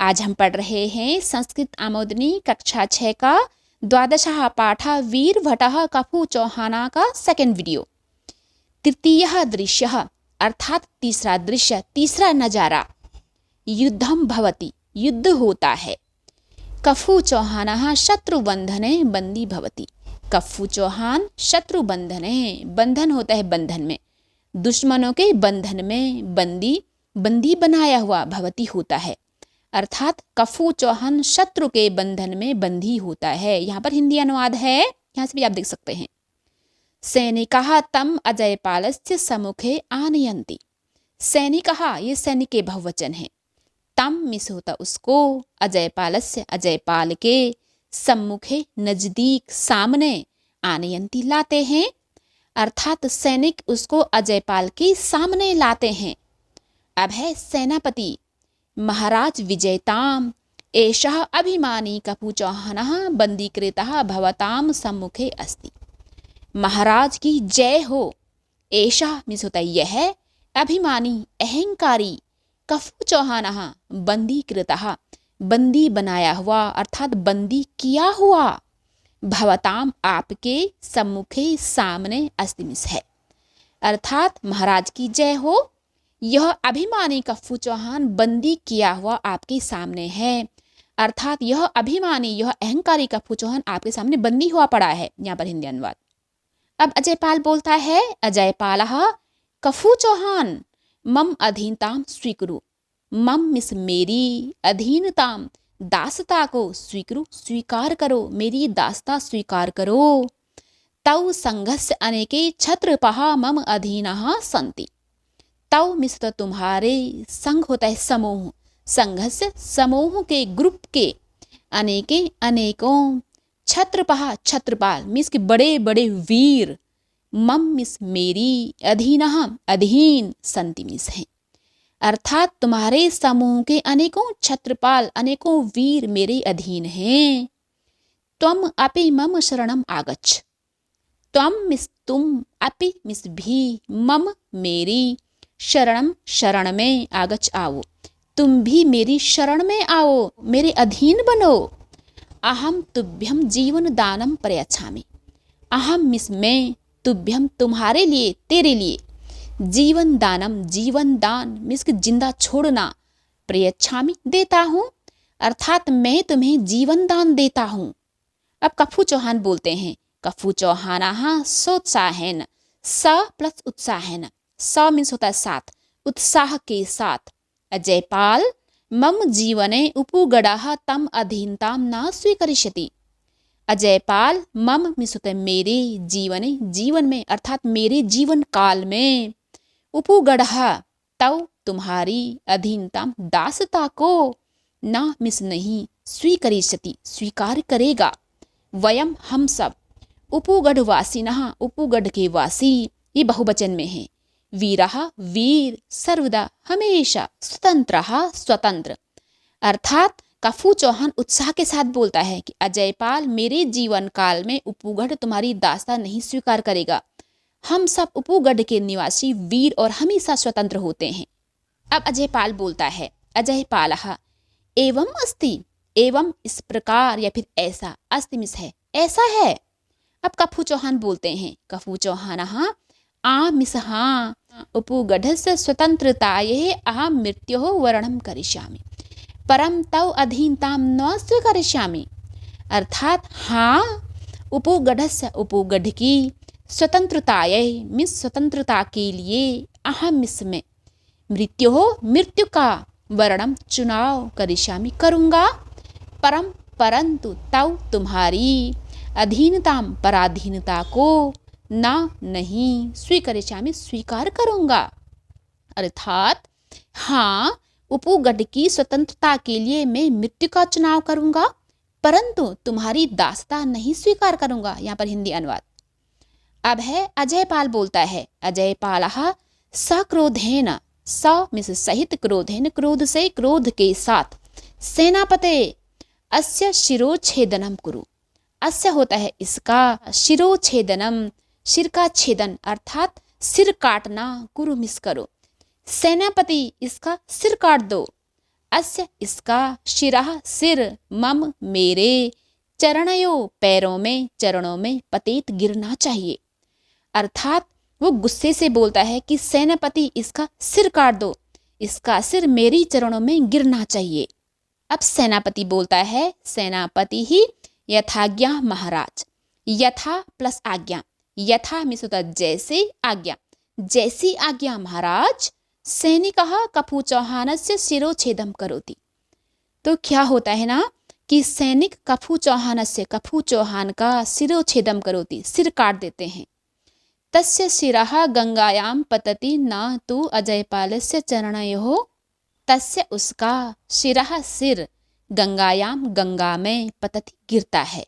आज हम पढ़ रहे हैं संस्कृत आमोदनी कक्षा 6 का 12वां पाठ वीर भट्टः कफू चौहाना का सेकंड वीडियो। तृतीयः दृश्यः अर्थात तीसरा दृश्य, तीसरा नजारा। युद्धम भवति, युद्ध होता है। कफू चौहानः शत्रुबंधने बंदी भवति। कफू चौहान शत्रुबंधने, बंधन होता है बंधन में, दुश्मनों के बंधन में बंदी बनाया हुआ भवति होता है। अर्थात कफू चौहान शत्रु के बंधन में बंदी होता है। यहाँ पर हिंदी अनुवाद है, यहाँ से भी आप देख सकते हैं। सैनिकाः तम अजयपालस्य सम्मुखे आनयन्ति। सैनिकाः ये सैनिक के बहुवचन है। तम मिस होता उसको, अजयपालस्य अजयपाल के, सम्मुखे नजदीक सामने, आनयन्ति लाते हैं। अर्थात सैनिक उसको अजयपाल के सामने लाते हैं। अब है सेनापति महाराज विजयताम एषः अभिमानी कफू चौहानः बंदीकृतः भवताम सम्मुखे अस्ति। महाराज की जय हो। एषः मीन्स होता है यह, अभिमानी अहंकारी, कफू चौहानः बंदीकृतः बंदी बनाया हुआ अर्थात बंदी किया हुआ, भवताम आपके, सम्मुखे सामने, अस्ति मीन्स है। अर्थात महाराज की जय हो, यह अभिमानी कफू चौहान बंदी किया हुआ आपके सामने है। अर्थात यह अभिमानी, यह अहंकारी कफू चौहान आपके सामने बंदी हुआ पड़ा है। यहाँ पर हिंदी अनुवाद। अब अजयपाल बोलता है, अजयपालः कफू चौहान मम अधीनताम स्वीकुरु। मम मिस मेरी, अधीनताम दासता को, स्वीकुरु स्वीकार करो, मेरी दासता स्वीकार करो। तौ संघस्य अनेके क्षत्रपः मम अधीनः सन्ति। तव मिस तो तुम्हारे, संघ होता है समूह, संघस्य समूह के, ग्रुप के, अनेके अनेकों, क्षत्रपः क्षत्रपाल मिस के बड़े बड़े वीर, मम मिस मेरी, अधीनः अधीन, संति मिस है। अर्थात तुम्हारे समूह के अनेकों क्षत्रपाल, अनेकों वीर मेरे अधीन हैं। त्वम अपि मम शरणम आगच्छ। त्वम मिस तुम, अपि मिस भी, मम मेरी, शरणम शरण में, आगच्छ आओ, तुम भी मेरी शरण में आओ, मेरे अधीन बनो। अहम तुभ्यम जीवन दानम प्रयच्छामि। अहम मिस मैं, तुभ्यम तुम्हारे लिए, तेरे लिए, जीवन दानम जीवन दान मिस जिंदा छोड़ना, प्रयच्छामि देता हूँ, अर्थात मैं तुम्हें जीवन दान देता हूँ। अब कफू चौहान बोलते हैं, कफू चौहानः सोत्साहेन, स प्लस उत्साहेन, स मीन्स होता है साथ, उत्साह के साथ। अजयपाल मम जीवने उपगडः तम अधीनताम न स्वीकरिष्यति। अजयपाल मम मीन्स होता है मेरे, जीवने जीवन में, अर्थात मेरे जीवन काल में, उपगडः तव तुम्हारी, अधीनताम दासता को, न मिस नहीं, स्वीकरिष्यति स्वीकार करेगा। वयम हम सब, उपगढ़वासिनः उपगढ़ के वासी, ये बहुवचन में है। वीरः वीर, सर्वदा हमेशा, स्वतंत्रः स्वतंत्र। अर्थात कफू चौहान उत्साह के साथ बोलता है कि अजयपाल मेरे जीवन काल में उपगढ़ तुम्हारी दास्ता नहीं स्वीकार करेगा। हम सब उपगढ़ के निवासी वीर और हमेशा स्वतंत्र होते हैं। अब अजयपाल बोलता है, अजयपालः एवं अस्ति, एवं इस प्रकार या फिर ऐसा, अस्ति मिस है, ऐसा है। अब कफू चौहान बोलते हैं, कफू चौहानः आ मिस हाँ, उपगढ़स्य स्वतंत्रतायै अहं मृत्योः वरणं करिष्यामि, परं तव अधीनतां न स्वीकरिष्यामि। अर्थात हाँ, उपगढ़स्य उपगढ़ की, स्वतंत्रतायै मिस स्वतंत्रता के लिए, अहम मिस में, मृत्योः मृत्यु का, वरणम चुनाव, करिष्यामि करूँगा, परम परंतु, तव तुम्हारी, अधीनताम पराधीनता को, ना नहीं, स्वीकरिष्यामि स्वीकार करूंगा। अर्थात हाँ, उपगढ़ की स्वतंत्रता के लिए मैं मृत्यु का चुनाव करूंगा, परंतु तुम्हारी दासता नहीं स्वीकार करूंगा। यहाँ पर हिंदी अनुवाद। अब है अजयपाल बोलता है, अजयपालः सक्रोधेन, स मिस सहित, क्रोधेन क्रोध से, क्रोध के साथ, सेनापते अस्य शिरोच्छेदनम कुरु। अस्य होता है इसका, शिरोच्छेदनम सिर का छेदन अर्थात सिर काटना, कुरु मिस करो, सेनापति इसका सिर काट दो। अस्य इसका, शिरः सिर, मम मेरे, चरणयो पैरों में, चरणों में, पतेत गिरना चाहिए। अर्थात वो गुस्से से बोलता है कि सेनापति इसका सिर काट दो, इसका सिर मेरी चरणों में गिरना चाहिए। अब सेनापति बोलता है, सेनापति ही यथाज्ञा महाराज। यथा प्लस आज्ञा, यथा मीन्स होता है जैसे, आज्ञा जैसी आज्ञा महाराज। सैनिकः कफू चौहानस्य शिरोच्छेदं करोति। तो क्या होता है ना कि सैनिक कफू चौहानस्य, कफू चौहान का शिरोच्छेदं करोति, सिर काट देते हैं। तस्य शिरः गंगायां पतति न तु अजयपालस्य चरणयोः। तस्य उसका, शिरः सिर, गंगायाम गंगा में, पतति गिरता है,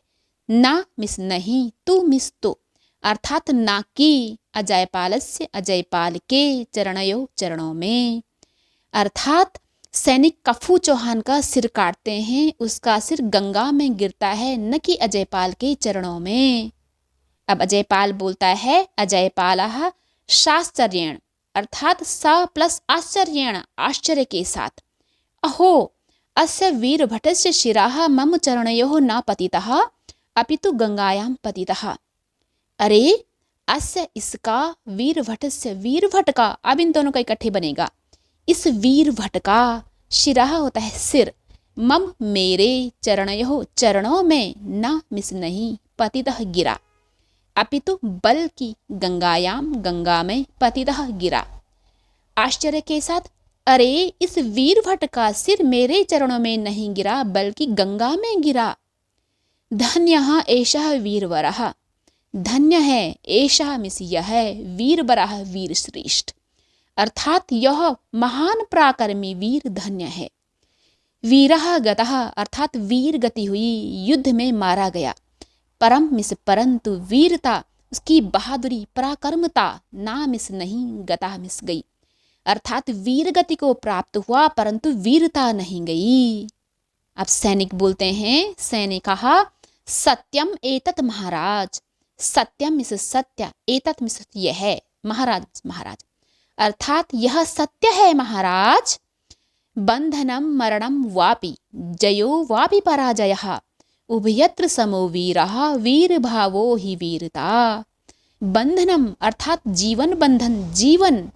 ना मिस नहीं, तू मिस तो, अर्थात ना की, अजयपालस्य अजयपाल के, चरणयों चरणों में। अर्थात सैनिक कफू चौहान का सिर काटते हैं, उसका सिर गंगा में गिरता है, न कि अजयपाल के चरणों में। अब अजयपाल बोलता है, अजयपालः शाश्चर्येण, अर्थात स प्लस आश्चर्येण, आश्चर्य के साथ, अहो अस्य वीरभटस्य शिरः मम चरणयोः न पतितः अपितु गंगायां पतितः। अरे अस्य इसका, वीरभटस्य, वीरभट का, अब इन दोनों का इकट्ठे बनेगा, इस वीरभट का, शिरः होता है सिर, मम मेरे, चरणयोः चरणों में, न मिस नहीं, पतितः गिरा, अपितु बल्कि गंगायाम गंगा में, पतितः गिरा। आश्चर्य के साथ, अरे इस वीरभट का सिर मेरे चरणों में नहीं गिरा बल्कि गंगा में गिरा। धन्यः एषः वीरवरः, धन्य है, एषः मिस यह, वीरवरः वीर श्रेष्ठ, अर्थात यह महान पराक्रमी वीर धन्य है। वीरः गतः, अर्थात वीर गति हुई, युद्ध में मारा गया। परम मिस परंतु, वीरता उसकी बहादुरी, पराक्रमता, ना मिस नहीं, गता मिस गई, अर्थात वीर गति को प्राप्त हुआ परंतु वीरता नहीं गई। अब सैनिक बोलते हैं, सैनिकः सत्यम एतत् महाराज, सत्यम मिस सत्य, एतत् मिस यह, महाराज महाराज, अर्थात यह सत्य है महाराज। बंधनम मरणम वापि, जयो वापि पराजयः, उभयत्र समो वीरः, वीर भावो हि वीरता। बंधनम अर्थात जीवन बंधन, जीवन,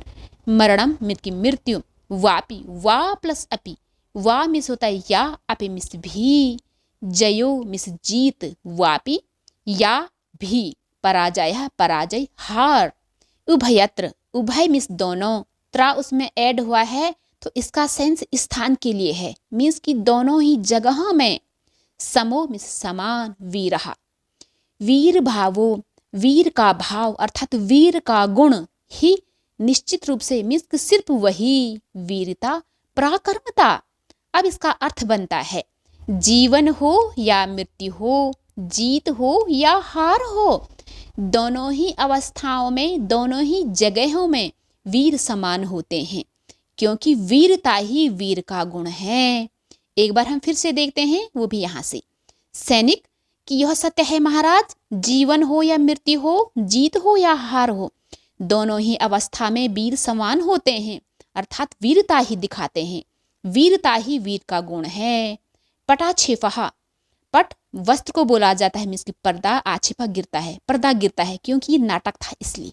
मरणम की मृत्यु, वापि, वा प्लस अपि, वा मिस होता है या, अपि मिस भी, जयो मिस जीत, वापि या भी, पराजय पराजय, हार। उभयत्र, उभय मिस दोनों, त्रा उसमें ऐड हुआ है तो इसका सेंस स्थान के लिए है, मीन्स कि दोनों ही जगह में। समो मिस समान, वीरहा, वीर भावो, वीर का भाव अर्थात वीर का गुण, ही निश्चित रूप से मीन्स सिर्फ वही, वीरता, पराक्रमता। अब इसका अर्थ बनता है, जीवन हो या मृत्यु हो, जीत हो या हार हो, दोनों ही अवस्थाओं में, दोनों ही जगहों में वीर समान होते हैं, क्योंकि वीरता ही वीर का गुण है। एक बार हम फिर से देखते हैं, वो भी यहाँ से। सैनिक कि यह सत्य है महाराज, जीवन हो या मृत्यु हो, जीत हो या हार हो, दोनों ही अवस्था में वीर समान होते हैं, अर्थात वीरता ही दिखाते हैं, वीरता ही वीर का गुण है। पटाक्षेपः, पट वस्त्र को बोला जाता है, मीन्स की पर्दा, आक्षेपा गिरता है, पर्दा गिरता है, क्योंकि ये नाटक था इसलिए।